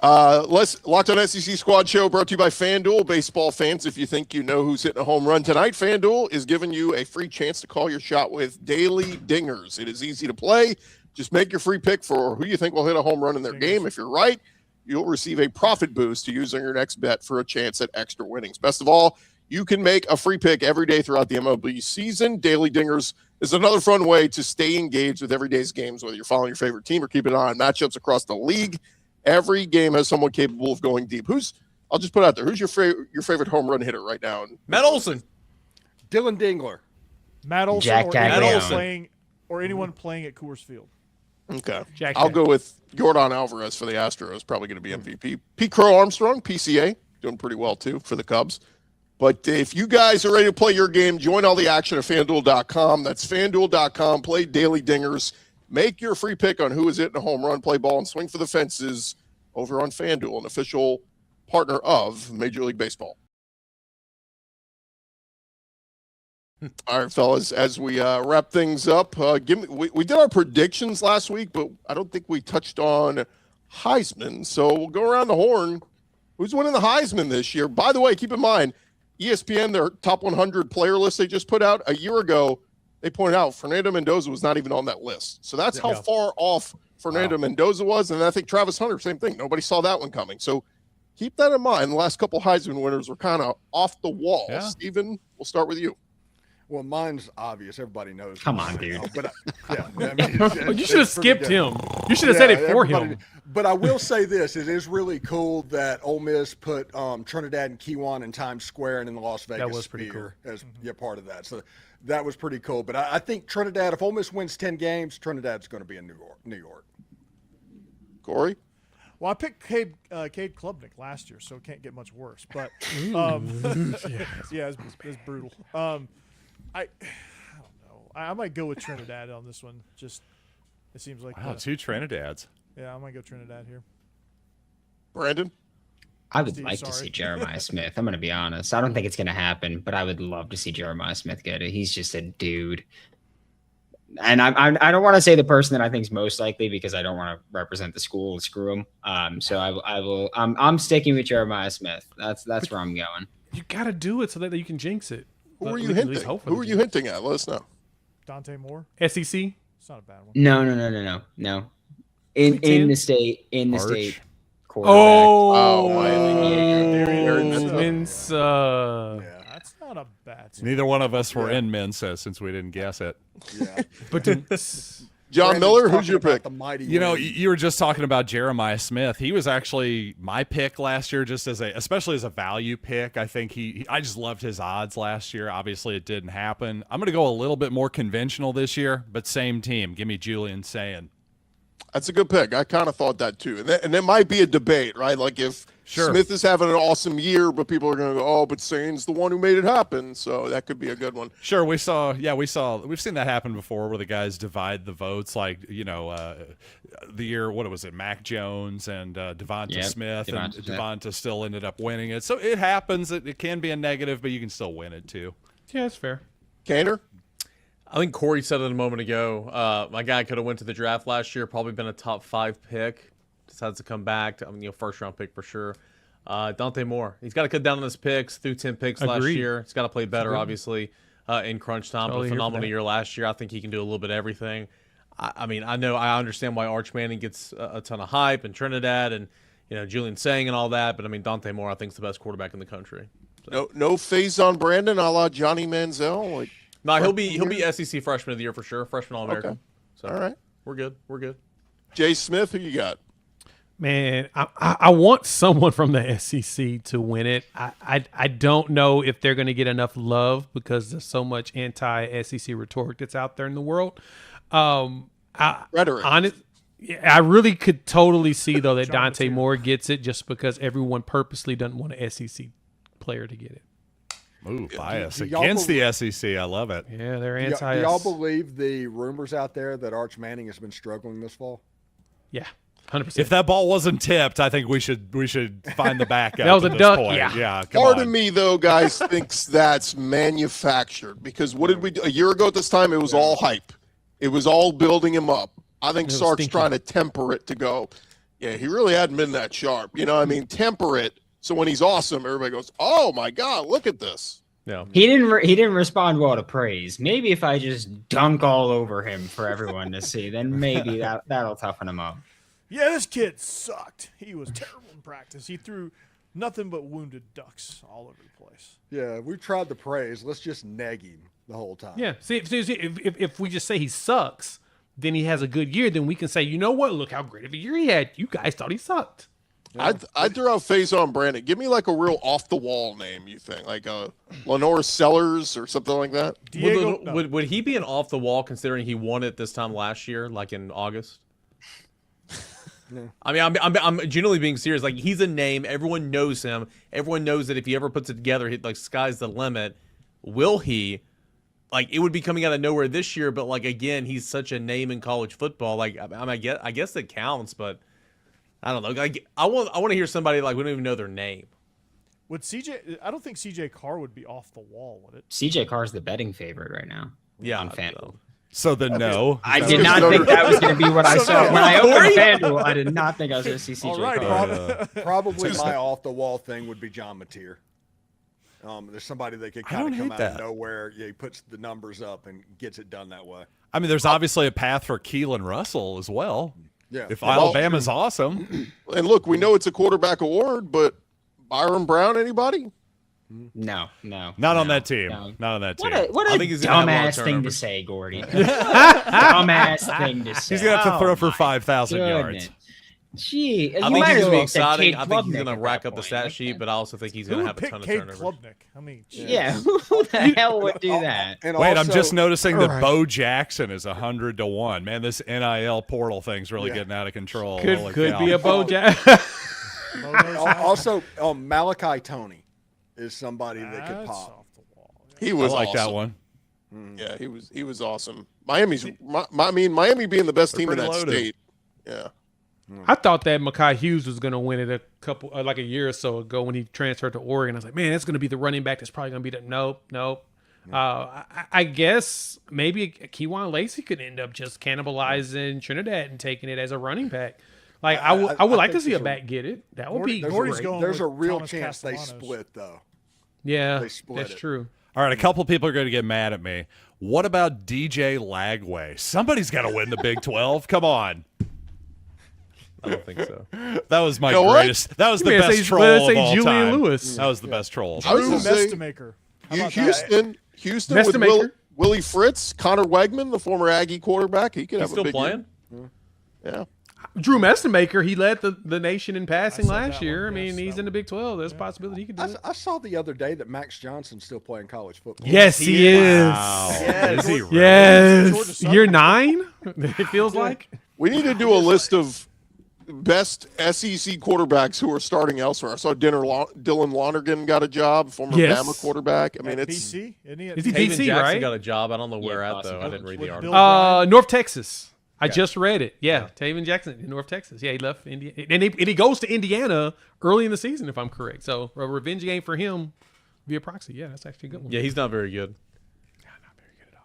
[SPEAKER 1] Let's Locked On SEC Squad Show brought to you by FanDuel. Baseball fans, if you think you know who's hitting a home run tonight, FanDuel is giving you a free chance to call your shot with Daily Dingers. It is easy to play. Just make your free pick for who you think will hit a home run in their game. If you're right, you'll receive a profit boost to use on your next bet for a chance at extra winnings. Best of all, you can make a free pick every day throughout the MLB season. Daily Dingers is another fun way to stay engaged with every day's games, whether you're following your favorite team or keeping an eye on matchups across the league. Every game has someone capable of going deep. I'll just put out there, who's your favorite home run hitter right now?
[SPEAKER 8] Matt Olson.
[SPEAKER 6] Dylan Dingler.
[SPEAKER 4] Matt Olson
[SPEAKER 7] Jack
[SPEAKER 4] or
[SPEAKER 7] Cagliano.
[SPEAKER 4] anyone playing at Coors Field.
[SPEAKER 1] Okay.
[SPEAKER 5] Jack
[SPEAKER 1] I'll
[SPEAKER 5] Jack.
[SPEAKER 1] go with Jordan Alvarez for the Astros, probably going to be MVP. Pete Crow Armstrong, PCA, doing pretty well too for the Cubs. But if you guys are ready to play your game, join all the action at FanDuel.com. That's FanDuel.com. Play Daily Dingers. Make your free pick on who is hitting a home run, play ball, and swing for the fences over on FanDuel, an official partner of Major League Baseball. All right, fellas, as we wrap things up, we did our predictions last week, but I don't think we touched on Heisman. So we'll go around the horn. Who's winning the Heisman this year? By the way, keep in mind, ESPN, their top 100 player list they just put out a year ago, they pointed out Fernando Mendoza was not even on that list. So that's how far off Fernando Mendoza was. And I think Travis Hunter, same thing. Nobody saw that one coming. So keep that in mind. The last couple Heisman winners were kind of off the wall.
[SPEAKER 3] Yeah.
[SPEAKER 1] Steven, we'll start with you.
[SPEAKER 6] Well, mine's obvious. Everybody knows.
[SPEAKER 7] Come on, dude.
[SPEAKER 6] But
[SPEAKER 5] You should have skipped him. You should have said it for him.
[SPEAKER 6] But I will say this: it is really cool that Ole Miss put Trinidad and Keelon in Times Square and in the Las Vegas
[SPEAKER 5] was pretty
[SPEAKER 6] Sphere as part of that. So that was pretty cool. But I think Trinidad, if Ole Miss wins 10 games, Trinidad's going to be in New York.
[SPEAKER 1] Corey?
[SPEAKER 4] Well, I picked Cade Klubnik last year, so it can't get much worse. But it's brutal. I don't know. I might go with Trinidad on this one. Just it seems like
[SPEAKER 3] Two Trinidads.
[SPEAKER 4] Yeah, I might go Trinidad here.
[SPEAKER 1] Brandon?
[SPEAKER 7] I would
[SPEAKER 4] Steve,
[SPEAKER 7] like to
[SPEAKER 4] sorry.
[SPEAKER 7] see Jeremiah Smith. I'm going to be honest. I don't think it's going to happen, but I would love to see Jeremiah Smith get it. He's just a dude. And I don't want to say the person that I think is most likely because I don't want to represent the school and screw him. So I will. I'm sticking with Jeremiah Smith. That's where I'm going.
[SPEAKER 5] You got to do it so that you can jinx it.
[SPEAKER 1] Who
[SPEAKER 5] But
[SPEAKER 1] are
[SPEAKER 5] we
[SPEAKER 1] you
[SPEAKER 5] can at least
[SPEAKER 1] hinting?
[SPEAKER 5] hope for
[SPEAKER 1] Who
[SPEAKER 5] the
[SPEAKER 1] are you
[SPEAKER 5] jinx.
[SPEAKER 1] hinting at? Let us know.
[SPEAKER 4] Dante Moore.
[SPEAKER 5] SEC?
[SPEAKER 4] It's not a bad one.
[SPEAKER 7] No. In the state
[SPEAKER 3] Arch.
[SPEAKER 7] quarterback.
[SPEAKER 1] Oh,
[SPEAKER 5] Mensa.
[SPEAKER 6] Yeah.
[SPEAKER 4] That's not a bad.
[SPEAKER 3] Neither one of us were in Mensa since we didn't guess it.
[SPEAKER 6] Yeah.
[SPEAKER 5] But
[SPEAKER 1] John
[SPEAKER 6] Brandon's
[SPEAKER 1] Miller, who's
[SPEAKER 6] talking
[SPEAKER 1] your
[SPEAKER 6] about
[SPEAKER 1] pick?
[SPEAKER 6] The mighty
[SPEAKER 3] You know,
[SPEAKER 6] Wings.
[SPEAKER 3] you were just talking about Jeremiah Smith. He was actually my pick last year, just especially as a value pick. I think I just loved his odds last year. Obviously, it didn't happen. I'm going to go a little bit more conventional this year, but same team. Give me Julian Sayin.
[SPEAKER 1] That's a good pick. I kind of thought that too. And there might be a debate, right? Like if Smith is having an awesome year, but people are going to go, oh, but Sayin's the one who made it happen. So that could be a good one.
[SPEAKER 3] Sure, we've seen that happen before where the guys divide the votes, like, the year, what was it, Mac Jones and Devonta Smith, and Devonta still ended up winning it. So it happens. It can be a negative, but you can still win it too.
[SPEAKER 5] yeah, that's fair.
[SPEAKER 1] Cantor?
[SPEAKER 8] I think Corey said it a moment ago. My guy could have went to the draft last year, probably been a top 5 pick. Decides to come back. First round pick for sure. Dante Moore. He's got to cut down on his picks. Threw 10 picks last
[SPEAKER 5] Agreed.
[SPEAKER 8] year. He's got to play better, obviously, in crunch time.
[SPEAKER 5] Totally
[SPEAKER 8] But
[SPEAKER 5] here for
[SPEAKER 8] phenomenal
[SPEAKER 5] that.
[SPEAKER 8] year last year. I think he can do a little bit of everything. I understand why Arch Manning gets a ton of hype and Trinidad and Julian Sayin and all that. But Dante Moore, I think, is the best quarterback in the country.
[SPEAKER 1] No Faizon Brandon a la Johnny Manziel? Like,
[SPEAKER 8] No, he'll be SEC Freshman of the Year for sure. Freshman All-American.
[SPEAKER 1] Okay.
[SPEAKER 8] So
[SPEAKER 1] all right.
[SPEAKER 8] we're good.
[SPEAKER 1] Jay Smith, who you got?
[SPEAKER 5] Man, I want someone from the SEC to win it. I don't know if they're going to get enough love because there's so much anti-SEC rhetoric that's out there in the world.
[SPEAKER 1] Rhetoric.
[SPEAKER 5] I really could totally see, though, that
[SPEAKER 4] John
[SPEAKER 5] Dante
[SPEAKER 4] Mateer.
[SPEAKER 5] Moore gets it just because everyone purposely doesn't want an SEC player to get it.
[SPEAKER 3] Ooh, bias
[SPEAKER 6] do y'all
[SPEAKER 3] against the SEC. I love it.
[SPEAKER 5] Yeah, they're
[SPEAKER 6] Do
[SPEAKER 5] anti.
[SPEAKER 6] y'all believe the rumors out there that Arch Manning has been struggling this fall?
[SPEAKER 5] Yeah, 100%.
[SPEAKER 3] If that ball wasn't tipped, I think we should find the backup.
[SPEAKER 5] That was
[SPEAKER 3] at
[SPEAKER 5] a
[SPEAKER 3] this
[SPEAKER 5] duck,
[SPEAKER 3] point.
[SPEAKER 5] yeah.
[SPEAKER 3] Come
[SPEAKER 1] Part
[SPEAKER 3] on.
[SPEAKER 1] of me, though, guys, thinks that's manufactured because what did we do? A year ago at this time, it was all hype. It was all building him up. I think
[SPEAKER 5] It was
[SPEAKER 1] Sark's
[SPEAKER 5] stinky.
[SPEAKER 1] trying to temper it to go, yeah, he really hadn't been that sharp. You know what I mean? Temper it so when he's awesome, everybody goes, oh, my God, look at this.
[SPEAKER 8] Yeah.
[SPEAKER 7] He didn't respond well to praise. Maybe if I just dunk all over him for everyone to see, then maybe that'll toughen him up.
[SPEAKER 4] Yeah, this kid sucked. He was terrible in practice. He threw nothing but wounded ducks all over the place.
[SPEAKER 6] Yeah, we tried the praise. Let's just neg him the whole time.
[SPEAKER 5] Yeah. See, if we just say he sucks, then he has a good year, then we can say, you know what? Look how great of a year he had. You guys thought he sucked.
[SPEAKER 1] I'd throw out Faizon Brandon. Give me like a real off-the-wall name, you think? Like Lenore Sellers or something like that?
[SPEAKER 4] Diego, no.
[SPEAKER 8] Would he be an off the wall considering he won it this time last year, like in August? I mean, I'm genuinely being serious. Like, he's a name. Everyone knows him. Everyone knows that if he ever puts it together, like, sky's the limit. Will he? Like, it would be coming out of nowhere this year, but, like, again, he's such a name in college football. Like, I guess it counts, but I don't know. Like, I want to hear somebody, like, we don't even know their name.
[SPEAKER 4] Would CJ? I don't think CJ Carr would be off the wall, would it?
[SPEAKER 7] CJ Carr's the betting favorite right now.
[SPEAKER 8] Yeah,
[SPEAKER 7] on FanDuel.
[SPEAKER 3] So then no.
[SPEAKER 7] I did not think that was going to be what I saw when I opened FanDuel. I did not think I was going to see CJ
[SPEAKER 4] All right,
[SPEAKER 7] Carr.
[SPEAKER 6] Probably my off-the-wall thing would be John Mateer. There's somebody that could kind
[SPEAKER 3] don't
[SPEAKER 6] of come
[SPEAKER 3] hate
[SPEAKER 6] out of
[SPEAKER 3] that.
[SPEAKER 6] nowhere. Yeah, he puts the numbers up and gets it done that way.
[SPEAKER 3] I mean, there's obviously a path for Keelon Russell as well.
[SPEAKER 6] Yeah.
[SPEAKER 3] If
[SPEAKER 1] Well,
[SPEAKER 3] Alabama's awesome.
[SPEAKER 1] And look, we know it's a quarterback award, but Byron Brown, anybody?
[SPEAKER 7] No.
[SPEAKER 3] Not on that team.
[SPEAKER 7] no.
[SPEAKER 3] Not on that team.
[SPEAKER 7] What
[SPEAKER 8] I
[SPEAKER 7] a
[SPEAKER 8] think he's gonna have a lot of
[SPEAKER 7] dumbass thing to
[SPEAKER 8] turnovers.
[SPEAKER 7] say, Gordy. Dumbass thing to say.
[SPEAKER 3] He's going to have to throw
[SPEAKER 7] Oh,
[SPEAKER 3] for
[SPEAKER 7] my
[SPEAKER 3] 5,000
[SPEAKER 7] goodness.
[SPEAKER 3] yards.
[SPEAKER 7] Gee,
[SPEAKER 8] I
[SPEAKER 7] you
[SPEAKER 8] think
[SPEAKER 7] might
[SPEAKER 8] he's
[SPEAKER 7] as
[SPEAKER 8] going to be
[SPEAKER 7] well said
[SPEAKER 8] exciting.
[SPEAKER 7] Cade
[SPEAKER 8] I think he's
[SPEAKER 7] Klubnik
[SPEAKER 8] going to
[SPEAKER 7] at
[SPEAKER 8] rack
[SPEAKER 7] that
[SPEAKER 8] up the
[SPEAKER 7] point.
[SPEAKER 8] stat sheet, but I also think he's
[SPEAKER 4] Who
[SPEAKER 8] going to
[SPEAKER 4] would
[SPEAKER 8] have a
[SPEAKER 4] pick
[SPEAKER 8] ton of
[SPEAKER 4] Cade
[SPEAKER 8] turnovers.
[SPEAKER 4] Klubnik? I mean,
[SPEAKER 7] Yeah, who the hell would do that?
[SPEAKER 6] And
[SPEAKER 3] Wait, I'm
[SPEAKER 6] also-
[SPEAKER 3] just noticing
[SPEAKER 6] All
[SPEAKER 3] that
[SPEAKER 6] right.
[SPEAKER 3] Bo Jackson is 100 to 1. Man, this NIL portal thing's really
[SPEAKER 6] Yeah.
[SPEAKER 3] getting out of control.
[SPEAKER 5] Could
[SPEAKER 3] Holy
[SPEAKER 5] be
[SPEAKER 3] cow.
[SPEAKER 5] a Bojack.
[SPEAKER 4] Bo knows how-
[SPEAKER 6] Also, Malachi Tony is somebody that could
[SPEAKER 4] That's
[SPEAKER 6] pop.
[SPEAKER 4] off the wall.
[SPEAKER 1] He
[SPEAKER 3] I
[SPEAKER 1] was
[SPEAKER 3] like that
[SPEAKER 1] awesome.
[SPEAKER 3] one.
[SPEAKER 1] Yeah, he was awesome. Miami being the best
[SPEAKER 3] They're
[SPEAKER 1] team in that
[SPEAKER 3] pretty loaded.
[SPEAKER 1] state. Yeah.
[SPEAKER 5] I thought that Mekhi Hughes was going to win it like a year or so ago when he transferred to Oregon. I was like, man, that's going to be the running back that's probably going to be the nope. I guess maybe Keewan Lacey could end up just cannibalizing Trinidad and taking it as a running back. Like I would like to
[SPEAKER 6] think
[SPEAKER 5] see a
[SPEAKER 6] there's a-
[SPEAKER 5] back get it. That would be
[SPEAKER 4] Gordy's
[SPEAKER 5] great.
[SPEAKER 4] going
[SPEAKER 6] There's a
[SPEAKER 4] with
[SPEAKER 6] real
[SPEAKER 4] Thomas
[SPEAKER 6] chance they
[SPEAKER 4] Castellanos.
[SPEAKER 6] split, though.
[SPEAKER 5] Yeah,
[SPEAKER 6] They split
[SPEAKER 5] that's
[SPEAKER 6] it.
[SPEAKER 5] true.
[SPEAKER 3] All right, a couple people are going to get mad at me. What about DJ Lagway? Somebody's got to win the Big 12. Come on.
[SPEAKER 8] I don't think so.
[SPEAKER 3] That was my
[SPEAKER 1] You know what?
[SPEAKER 3] greatest. That was the
[SPEAKER 5] You may
[SPEAKER 3] best
[SPEAKER 5] say-
[SPEAKER 3] troll
[SPEAKER 5] let's
[SPEAKER 3] of
[SPEAKER 5] say
[SPEAKER 3] all
[SPEAKER 5] Julian
[SPEAKER 3] time.
[SPEAKER 5] Lewis.
[SPEAKER 3] That was the best troll.
[SPEAKER 1] I was
[SPEAKER 4] Drew
[SPEAKER 1] gonna say,
[SPEAKER 4] Mestamaker. How about that?
[SPEAKER 1] Houston with
[SPEAKER 5] Mestamaker.
[SPEAKER 1] Willie Fritz, Connor Wegman, the former Aggie quarterback. He could
[SPEAKER 8] He's
[SPEAKER 1] have
[SPEAKER 8] still
[SPEAKER 1] a big
[SPEAKER 8] playing?
[SPEAKER 1] year. Yeah.
[SPEAKER 5] Drew Mestamaker, he led the nation in passing
[SPEAKER 4] said
[SPEAKER 5] last
[SPEAKER 4] that
[SPEAKER 5] year.
[SPEAKER 4] one,
[SPEAKER 5] I mean,
[SPEAKER 4] yes,
[SPEAKER 5] he's
[SPEAKER 4] that
[SPEAKER 5] in the Big 12. There's a possibility he could do it.
[SPEAKER 6] I saw the other day that Max Johnson's still playing college football.
[SPEAKER 5] Yes, he is.
[SPEAKER 3] Wow. Is he really?
[SPEAKER 4] Georgia
[SPEAKER 5] Yes.
[SPEAKER 4] Southern.
[SPEAKER 5] You're 9? It feels like.
[SPEAKER 1] We need to do a list of best SEC quarterbacks who are starting elsewhere. I saw Dylan Lonergan got a job, former
[SPEAKER 5] Yes.
[SPEAKER 1] Bama quarterback. I mean,
[SPEAKER 4] At
[SPEAKER 1] it's
[SPEAKER 4] BC? Isn't he at
[SPEAKER 5] Is he
[SPEAKER 4] BC?
[SPEAKER 8] Haven
[SPEAKER 5] BC,
[SPEAKER 8] Jackson
[SPEAKER 5] right?
[SPEAKER 8] got a job. I don't know where
[SPEAKER 7] Yeah,
[SPEAKER 8] at, though. I
[SPEAKER 7] Boston
[SPEAKER 8] didn't read
[SPEAKER 4] With
[SPEAKER 8] the
[SPEAKER 4] Bill
[SPEAKER 8] article.
[SPEAKER 4] Bryant?
[SPEAKER 5] North Texas. I just read it. Yeah, Taven Jackson in North Texas. Yeah, he left Indiana, and he goes to Indiana early in the season, if I'm correct. So a revenge game for him via proxy. Yeah, that's actually a good one.
[SPEAKER 8] Yeah, he's not very good.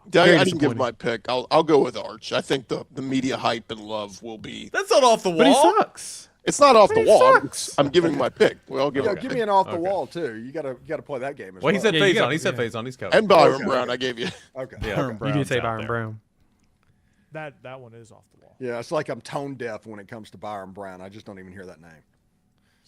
[SPEAKER 5] Very
[SPEAKER 1] I didn't give
[SPEAKER 5] disappointing.
[SPEAKER 1] my pick. I'll go with Arch. I think the media hype and love will be.
[SPEAKER 8] That's not off the wall.
[SPEAKER 5] But he sucks.
[SPEAKER 1] It's not off the
[SPEAKER 5] He
[SPEAKER 1] wall.
[SPEAKER 5] sucks.
[SPEAKER 1] I'm giving my pick. Well, I'll give
[SPEAKER 6] Yeah,
[SPEAKER 1] it.
[SPEAKER 6] give me an off the wall too. You gotta play that game as
[SPEAKER 8] Well,
[SPEAKER 6] well.
[SPEAKER 8] he said
[SPEAKER 5] Yeah, you
[SPEAKER 8] Faizon.
[SPEAKER 5] got-
[SPEAKER 8] He said
[SPEAKER 5] yeah.
[SPEAKER 8] Faizon. He's covered.
[SPEAKER 1] And Byron
[SPEAKER 6] Okay.
[SPEAKER 1] Brown, I gave you.
[SPEAKER 6] Okay.
[SPEAKER 8] Yeah.
[SPEAKER 3] Byron
[SPEAKER 5] You
[SPEAKER 3] Brown's
[SPEAKER 5] did say
[SPEAKER 3] out
[SPEAKER 5] Byron
[SPEAKER 3] there.
[SPEAKER 5] Brown.
[SPEAKER 4] That one is off the wall.
[SPEAKER 6] Yeah, it's like I'm tone deaf when it comes to Byron Brown. I just don't even hear that name.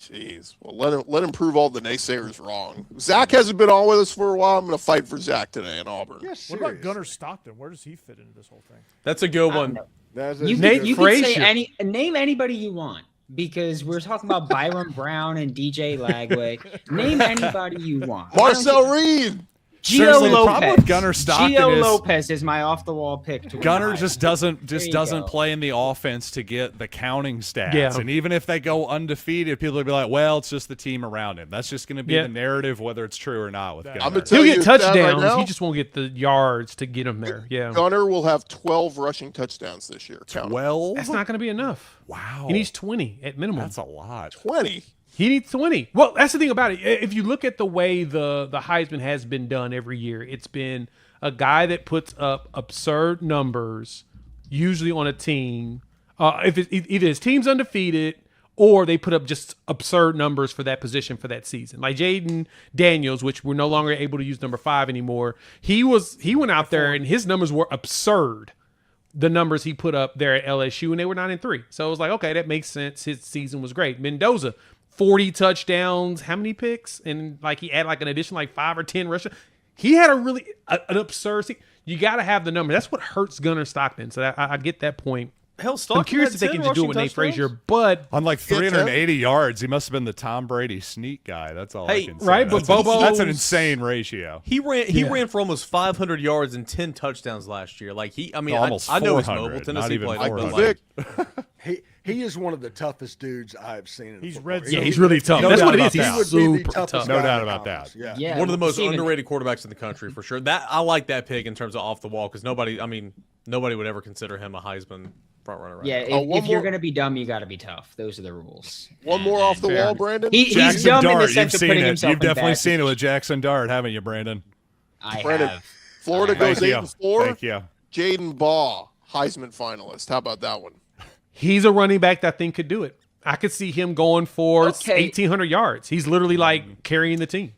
[SPEAKER 1] Jeez. Well, let him prove all the naysayers wrong. Zach hasn't been on with us for a while. I'm going to fight for Zach today in Auburn.
[SPEAKER 6] Yes.
[SPEAKER 4] What about Gunnar Stockton? Where does he fit into this whole thing?
[SPEAKER 8] That's a good one.
[SPEAKER 7] You
[SPEAKER 5] Nate
[SPEAKER 7] could say
[SPEAKER 5] Frazier.
[SPEAKER 7] name anybody you want because we're talking about Byron Brown and DJ Lagway. Name anybody you want.
[SPEAKER 1] Marcel Reed.
[SPEAKER 7] Gio
[SPEAKER 3] Seriously, the problem
[SPEAKER 7] Lopez.
[SPEAKER 3] with Gunnar Stockton
[SPEAKER 7] Gio
[SPEAKER 3] is-
[SPEAKER 7] Lopez is my off the wall pick. To win
[SPEAKER 3] Gunnar
[SPEAKER 7] the
[SPEAKER 3] just
[SPEAKER 7] Heisman.
[SPEAKER 3] doesn't
[SPEAKER 7] There you
[SPEAKER 3] doesn't
[SPEAKER 7] go.
[SPEAKER 3] play in the offense to get the counting stats.
[SPEAKER 5] Yeah.
[SPEAKER 3] And even if they go undefeated, people will be like, "Well, it's just the team around him." That's just going to be
[SPEAKER 5] Yeah.
[SPEAKER 3] the narrative, whether it's true or not. With
[SPEAKER 4] I'm
[SPEAKER 3] Gunnar.
[SPEAKER 1] gonna tell
[SPEAKER 5] He'll
[SPEAKER 1] you
[SPEAKER 5] get
[SPEAKER 1] that right
[SPEAKER 5] touchdowns.
[SPEAKER 1] now.
[SPEAKER 5] He just won't get the yards to get him there. Yeah.
[SPEAKER 1] Gunnar will have 12 rushing touchdowns this year. Count 'em.
[SPEAKER 3] 12.
[SPEAKER 5] That's not going to be enough.
[SPEAKER 3] Wow.
[SPEAKER 5] He needs 20 at minimum.
[SPEAKER 3] That's a lot.
[SPEAKER 1] 20.
[SPEAKER 5] He needs 20. Well, that's the thing about it. If you look at the way the Heisman has been done every year, it's been a guy that puts up absurd numbers usually on a team. If either his team's undefeated or they put up just absurd numbers for that position for that season. Like Jayden Daniels, which we're no longer able to use number 5 anymore. He went out there and his numbers were absurd. The numbers he put up there at LSU, and they were 9-3. So it was like, okay, that makes sense. His season was great. Mendoza, 40 touchdowns, how many picks? And like he had like an additional like 5 or 10 rushes. He had an absurd season. You got to have the numbers. That's what hurts Gunnar Stockton. So I get that point.
[SPEAKER 8] Hell, Stockton
[SPEAKER 5] I'm curious
[SPEAKER 8] had
[SPEAKER 5] if they
[SPEAKER 8] 10
[SPEAKER 5] can just do it
[SPEAKER 8] rushing
[SPEAKER 5] with Nate
[SPEAKER 8] touchdowns?
[SPEAKER 5] Frazier, but
[SPEAKER 3] On like 380 yards, he must have been the Tom Brady sneak guy. That's all I
[SPEAKER 8] Hey,
[SPEAKER 3] can say.
[SPEAKER 5] right, but
[SPEAKER 3] That's an
[SPEAKER 5] Bobo's-
[SPEAKER 3] insane ratio.
[SPEAKER 8] He ran for almost 500 yards and 10 touchdowns last year. Like I mean,
[SPEAKER 3] Almost
[SPEAKER 8] I know he's
[SPEAKER 3] 400,
[SPEAKER 8] mobile.
[SPEAKER 3] not
[SPEAKER 8] Tennessee
[SPEAKER 3] even
[SPEAKER 8] played,
[SPEAKER 1] Michael
[SPEAKER 8] but
[SPEAKER 3] 400.
[SPEAKER 1] Vick.
[SPEAKER 6] He is one of the toughest dudes I've seen. In
[SPEAKER 4] He's
[SPEAKER 6] football.
[SPEAKER 4] red
[SPEAKER 5] yeah,
[SPEAKER 4] zone.
[SPEAKER 5] he's really tough.
[SPEAKER 3] No
[SPEAKER 5] That's
[SPEAKER 3] doubt
[SPEAKER 5] what it
[SPEAKER 3] about
[SPEAKER 5] is. He's
[SPEAKER 3] that.
[SPEAKER 6] He would be the
[SPEAKER 5] super
[SPEAKER 6] toughest
[SPEAKER 5] tough.
[SPEAKER 6] guy
[SPEAKER 3] No
[SPEAKER 6] in
[SPEAKER 3] doubt
[SPEAKER 6] the
[SPEAKER 3] about
[SPEAKER 6] conference.
[SPEAKER 3] that.
[SPEAKER 6] Yeah.
[SPEAKER 7] Yeah,
[SPEAKER 8] one of the most
[SPEAKER 7] Steven,
[SPEAKER 8] underrated quarterbacks in the country for sure. That I like that pick in terms of off the wall because nobody would ever consider him a Heisman front runner. Right
[SPEAKER 7] Yeah,
[SPEAKER 8] now.
[SPEAKER 7] if,
[SPEAKER 1] one
[SPEAKER 7] if you're
[SPEAKER 1] more-
[SPEAKER 7] gonna be dumb, you got to be tough. Those are the rules.
[SPEAKER 1] One more off the
[SPEAKER 7] Fair.
[SPEAKER 1] wall, Brandon.
[SPEAKER 7] He's
[SPEAKER 3] Jackson
[SPEAKER 7] dumb in the
[SPEAKER 3] Dart,
[SPEAKER 7] sense
[SPEAKER 3] you've
[SPEAKER 7] of
[SPEAKER 3] seen
[SPEAKER 7] putting
[SPEAKER 3] it.
[SPEAKER 7] himself
[SPEAKER 3] You've
[SPEAKER 7] in
[SPEAKER 3] definitely
[SPEAKER 7] bad
[SPEAKER 3] seen it with
[SPEAKER 7] positions.
[SPEAKER 3] Jackson Dart, haven't you, Brandon?
[SPEAKER 7] I
[SPEAKER 1] Brandon,
[SPEAKER 7] have.
[SPEAKER 1] Florida
[SPEAKER 3] Thank
[SPEAKER 1] goes
[SPEAKER 3] you.
[SPEAKER 1] 8-4.
[SPEAKER 3] Thank you.
[SPEAKER 1] Jayden Baugh, Heisman finalist. How about that one?
[SPEAKER 5] He's a running back that I think could do it. I could see him going for
[SPEAKER 7] Okay.
[SPEAKER 5] 1,800 yards. He's literally like carrying the team.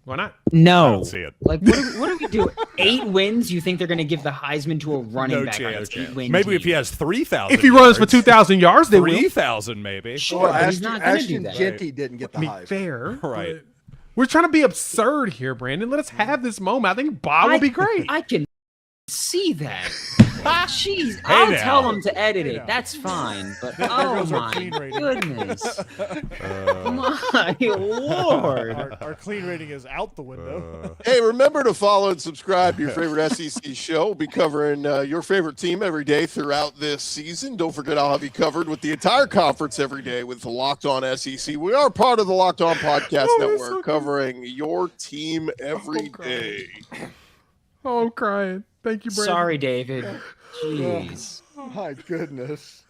[SPEAKER 5] Why not?
[SPEAKER 7] No.
[SPEAKER 3] I don't see it.
[SPEAKER 7] Like, what do we do? 8 wins? You think they're going to give the Heisman to a running
[SPEAKER 3] No
[SPEAKER 7] back on
[SPEAKER 3] chance.
[SPEAKER 7] an 8-win
[SPEAKER 3] Maybe
[SPEAKER 7] team?
[SPEAKER 3] if he has 3,000
[SPEAKER 5] If he runs for 2,000 yards, they will.
[SPEAKER 3] 3,000 maybe.
[SPEAKER 7] Sure,
[SPEAKER 6] Well,
[SPEAKER 7] but he's not going to do
[SPEAKER 6] Ashton
[SPEAKER 7] that.
[SPEAKER 6] Genty didn't get the
[SPEAKER 5] I mean,
[SPEAKER 6] Heisman.
[SPEAKER 5] fair.
[SPEAKER 3] Right.
[SPEAKER 5] but We're trying to be absurd here, Brandon. Let us have this moment. I think Bob will be great.
[SPEAKER 7] I can see that. Jeez,
[SPEAKER 3] Hey
[SPEAKER 7] I'll
[SPEAKER 3] now.
[SPEAKER 7] tell them to edit
[SPEAKER 4] Hey
[SPEAKER 7] it.
[SPEAKER 4] now.
[SPEAKER 7] That's fine. But
[SPEAKER 4] There
[SPEAKER 7] oh
[SPEAKER 4] goes our
[SPEAKER 7] my
[SPEAKER 4] clean rating.
[SPEAKER 7] goodness, my lord!
[SPEAKER 4] Our clean rating is out the window.
[SPEAKER 1] Hey, remember to follow and subscribe to your favorite SEC show. We'll be covering your favorite team every day throughout this season. Don't forget, I'll have you covered with the entire conference every day with the Locked On SEC. We are part of the Locked On Podcast Network, covering your team every day.
[SPEAKER 5] Oh, I'm crying. Thank you, Brandon.
[SPEAKER 7] Sorry, David. Jeez.
[SPEAKER 6] My goodness.